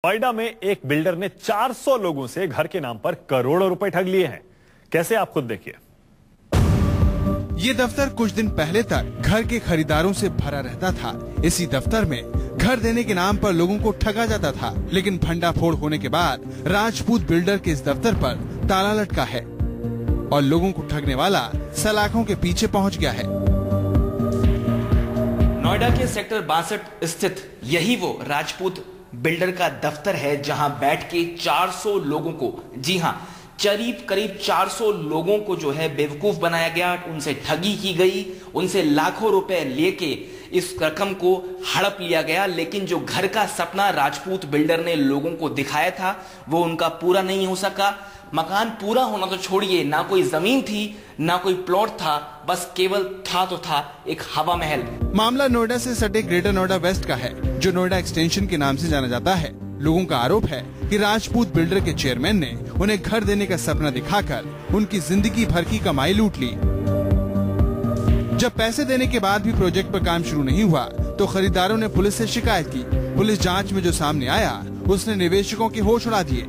नोएडा में एक बिल्डर ने 400 लोगों से घर के नाम पर करोड़ों रुपए ठग लिए हैं। कैसे, आप खुद देखिए। ये दफ्तर कुछ दिन पहले तक घर के खरीदारों से भरा रहता था। इसी दफ्तर में घर देने के नाम पर लोगों को ठगा जाता था, लेकिन भंडाफोड़ होने के बाद राजपूत बिल्डर के इस दफ्तर पर ताला लटका है और लोगों को ठगने वाला सलाखों के पीछे पहुंच गया है। नोएडा के सेक्टर 62 स्थित यही वो राजपूत बिल्डर का दफ्तर है जहां बैठ के 400 लोगों को, जी हां, करीब 400 लोगों को जो है बेवकूफ बनाया गया, उनसे ठगी की गई, उनसे लाखों रुपए लेके इस रकम को हड़प लिया गया। लेकिन जो घर का सपना राजपूत बिल्डर ने लोगों को दिखाया था वो उनका पूरा नहीं हो सका। मकान पूरा होना तो छोड़िए, ना कोई जमीन थी ना कोई प्लॉट था, बस केवल था तो था एक हवा महल। मामला नोएडा से सटे ग्रेटर नोएडा वेस्ट का है, जो नोएडा एक्सटेंशन के नाम से जाना जाता है। लोगों का आरोप है कि राजपूत बिल्डर के चेयरमैन ने उन्हें घर देने का सपना दिखाकर उनकी जिंदगी भर की कमाई लूट ली। जब पैसे देने के बाद भी प्रोजेक्ट पर काम शुरू नहीं हुआ तो खरीदारों ने पुलिस से शिकायत की। पुलिस जांच में जो सामने आया उसने निवेशकों के होश उड़ा दिए।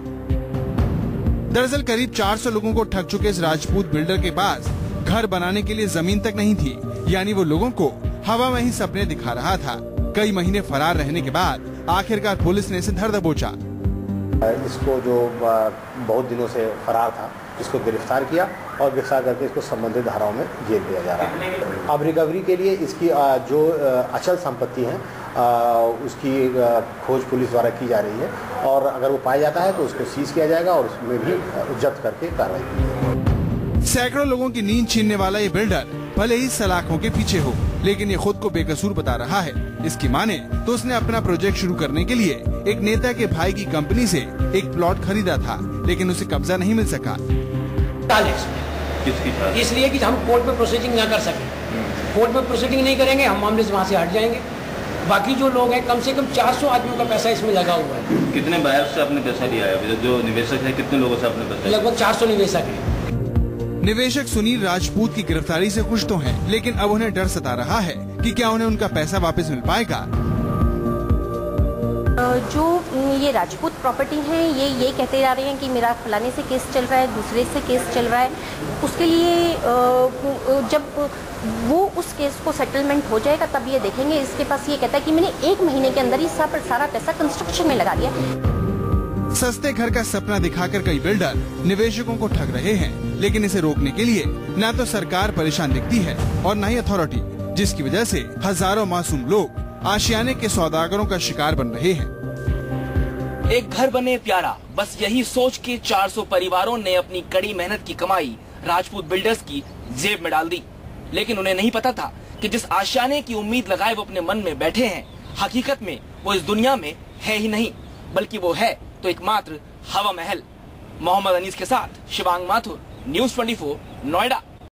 दरअसल करीब 400 लोगों को ठग चुके इस राजपूत बिल्डर के पास घर बनाने के लिए जमीन तक नहीं थी, यानी वो लोगों को हवा में ही सपने दिखा रहा था। कई महीने फरार रहने के बाद आखिरकार पुलिस ने इसे धर दबोचा। इसको जो बहुत दिनों से फरार था, इसको गिरफ्तार किया और गिरफ्तार करके इसको संबंधित धाराओं में जेल दिया जा रहा है। अब रिकवरी के लिए इसकी जो अचल संपत्ति है उसकी खोज पुलिस द्वारा की जा रही है और अगर वो पाया जाता है तो उसको सीज किया जाएगा और उसमें भी जब्त करके कार्रवाई की जाएगी। सैकड़ों लोगों की नींद छीनने वाला ये बिल्डर भले ही सलाखों के पीछे हो, लेकिन ये खुद को बेकसूर बता रहा है। इसकी माने तो उसने अपना प्रोजेक्ट शुरू करने के लिए एक नेता के भाई की कंपनी से एक प्लॉट खरीदा था, लेकिन उसे कब्जा नहीं मिल सका। इसलिए कि हम कोर्ट में प्रोसीडिंग न कर सके। कोर्ट में प्रोसीडिंग नहीं करेंगे, हम मामले से वहाँ से हट जाएंगे। बाकी जो लोग हैं, कम से कम 400 आदमियों का पैसा इसमें लगा हुआ है। कितने बायर से आपने पैसा लिया है? जो निवेशक है, कितने लोगों से आपने पैसा? लगभग 400 निवेशक हैं। निवेशक सुनील राजपूत की गिरफ्तारी से खुश तो हैं, लेकिन अब उन्हें डर सता रहा है कि क्या उन्हें उनका पैसा वापस मिल पाएगा। जो ये राजपूत प्रॉपर्टी है, ये कहते जा रहे हैं कि मेरा फलाने से केस चल रहा है, दूसरे से केस चल रहा है। उसके लिए जब वो उस केस को सेटलमेंट हो जाएगा तब ये देखेंगे। इसके पास ये कहता है कि मैंने 1 महीने के अंदर ही सारा पैसा कंस्ट्रक्शन में लगा दिया। सस्ते घर का सपना दिखाकर कई बिल्डर निवेशकों को ठग रहे हैं, लेकिन इसे रोकने के लिए न तो सरकार परेशान दिखती है और न ही अथॉरिटी, जिसकी वजह से हजारों मासूम लोग आशियाने के सौदागरों का शिकार बन रहे हैं। एक घर बने प्यारा, बस यही सोच के 400 परिवारों ने अपनी कड़ी मेहनत की कमाई राजपूत बिल्डर्स की जेब में डाल दी। लेकिन उन्हें नहीं पता था कि जिस आशियाने की उम्मीद लगाए वो अपने मन में बैठे हैं, हकीकत में वो इस दुनिया में है ही नहीं, बल्कि वो है तो एकमात्र हवा महल। मोहम्मद अनीस के साथ शिवांग माथुर, न्यूज़ 24, नोएडा।